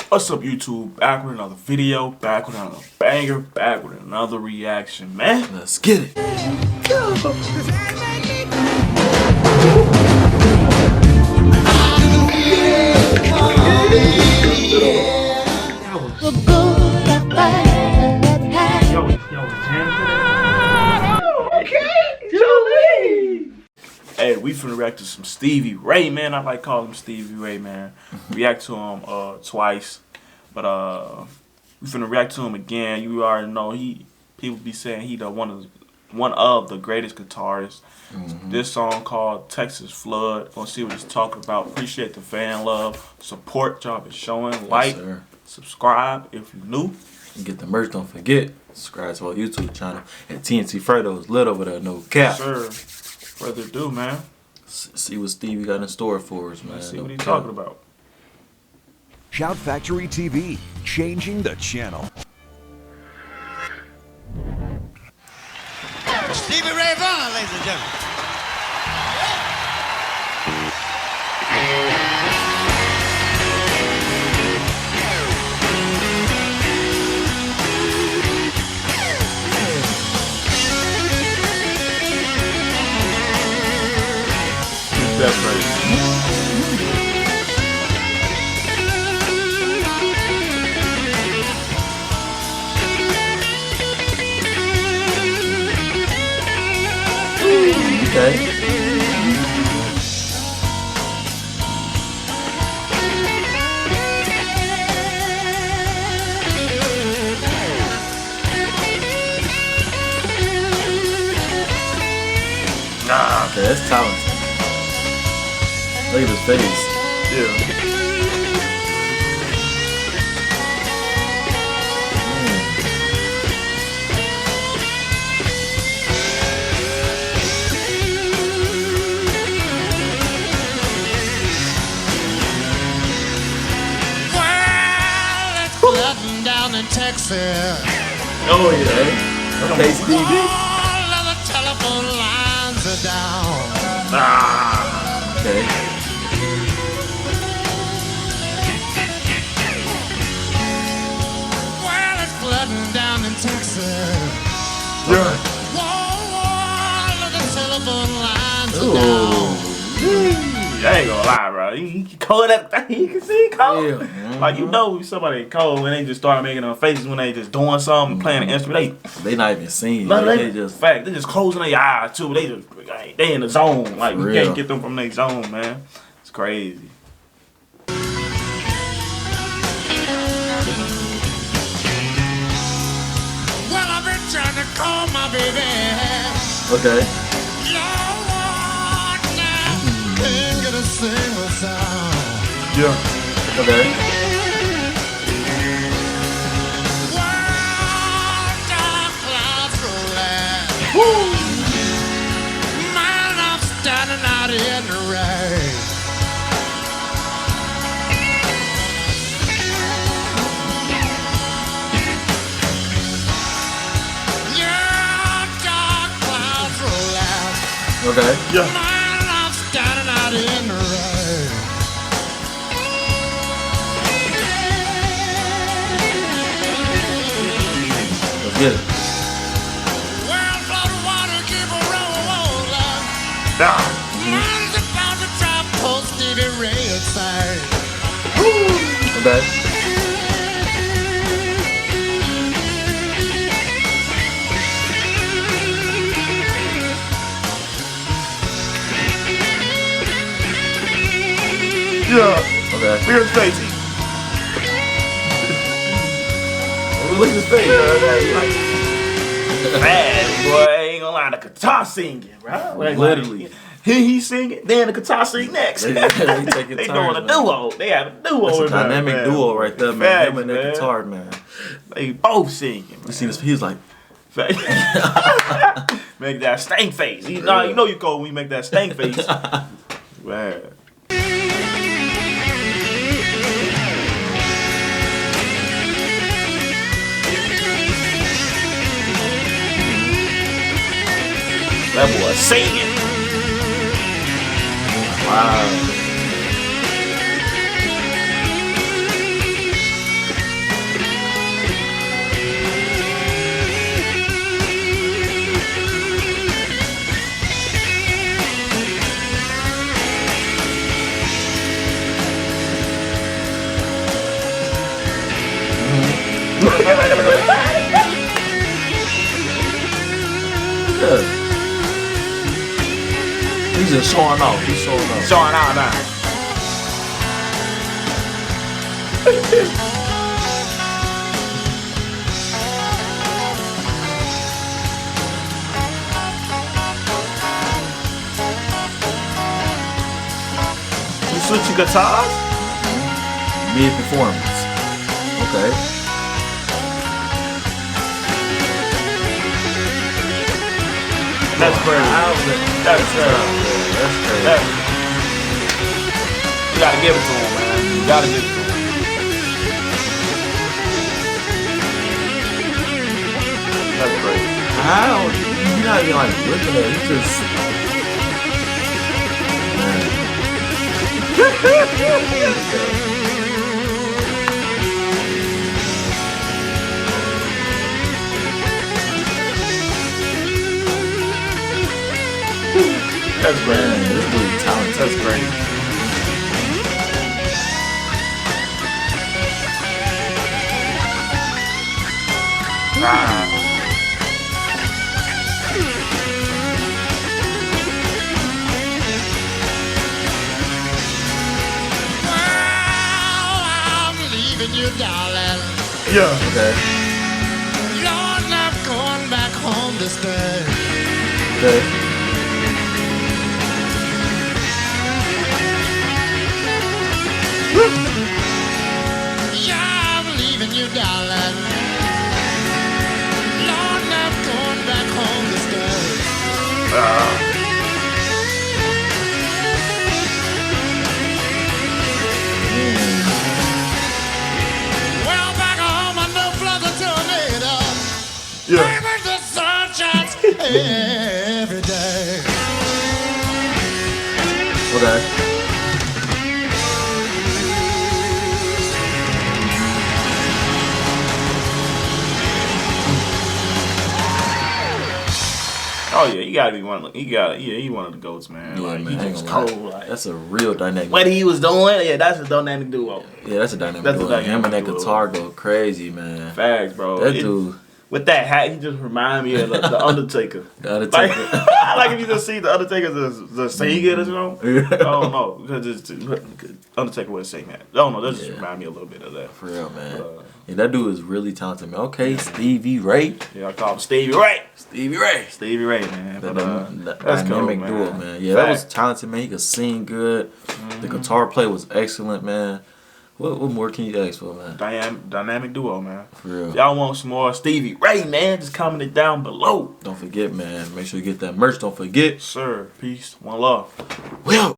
What's up, YouTube? Back with another video, back with another banger, back with another reaction, man. Let's get it. Go. Hey, we finna react to some Stevie Ray, man. I like calling him Stevie Ray, man. React to him twice, but we finna react to him again. You already know people be saying he one of the greatest guitarists. This song called Texas Flood. Gonna see what he's talking about. Appreciate the fan love, support y'all been showing. Like, subscribe if you're new. And get the merch. Don't forget, subscribe to our YouTube channel. And TNT Fredo's lit over there, no cap. Sir. Further ado, man. See what Stevie got in store for us, man. Let's see what he's talking about. Shout Factory TV, changing the channel. Stevie Ray Vaughan, ladies and gentlemen. That's right. Okay. Nah. Okay, that's talented. Look at his face. Yeah. Well, it's flooding down in Texas. Oh yeah. Okay, Stevie. All of the telephone lines are down. Ah. Okay. Well, it's flooding down in Texas. Yeah. All of the telephone lines are down. I ain't gonna lie, bro. He cold at that thing. You can see he cold. Yeah. Like, you know somebody cold when they just start making them faces when they just doing something, playing an instrument. They not even seeing. They just they just closing their eyes too. They in the zone. Like, you can't get them from their zone, man. It's crazy. Well, I've been trying to call my baby. Okay. Lord, now ain't gonna sing a song. Yeah. Okay. Well, dark clouds rolling. Woo! Man, I'm standing out in the rain. Okay. Yeah. Man, I'm standing out in the rain. Let's get it. Well, flood of water, keep a rolling. Nah. Man's about to drop post Stevie Ray inside. Okay. Yeah. Okay. Look at his face. Look at his face. Man, boy, I ain't gonna lie, the guitar singing, bro. Like, Literally. He singing, then the guitar sing next. They take it They turns, doing a man. duo. They have a duo. That's a in there, dynamic man. duo right there, man. Facts, Him and that man. guitar, man. They both singing. You see this? He was like, Make that stank face. You know you go when you make that stank face. Man. That boy singing. wow. just showing off. He's showing off. Showing out now. You switching guitars? Mid-performance. Okay. That's crazy. That's crazy. That's crazy. You gotta give it to him, man. You gotta give it to him. That's crazy. How? You're not even like looking at it. You just. That's great. Man, this dude talented. That's great. Well, I'm leaving you, darling. Yeah. Okay. You're not going back home to stay. Okay. Yeah, I'm leaving you, darling. You're not going back home to stay. Well, back home, I know floods and tornadoes. Yeah. Baby, the sun shines every day. Okay. Oh yeah, he gotta be one. He one of the goats, man. Yeah, Like man, he I ain't just gonna cold. lie. Like That's a real dynamic. what he was doing, yeah, that's a dynamic duo. Yeah, that's a dynamic. That's a duo. dynamic Him and that duo. guitar go crazy, man. Facts, bro. That dude. With that hat, he just remind me of the Undertaker. The other Like, time. like if you just see the Undertaker the singer or something. I don't know because Undertaker would sing that. I don't know. That just remind me a little bit of that. For real, man. Yeah, that dude is really talented, man. Okay, Stevie Ray. Yeah, I call him Stevie Ray. Stevie Ray. Stevie Ray, man. That But, that's dynamic cool, duo, man. Yeah, that was talented, man. He could sing good. The guitar play was excellent, man. What more can you ask for, man? Dynamic duo, man. For real. If y'all want some more Stevie Ray, man, just comment it down below. Don't forget, man. Make sure you get that merch. Don't forget. Sir, peace, one love. Well.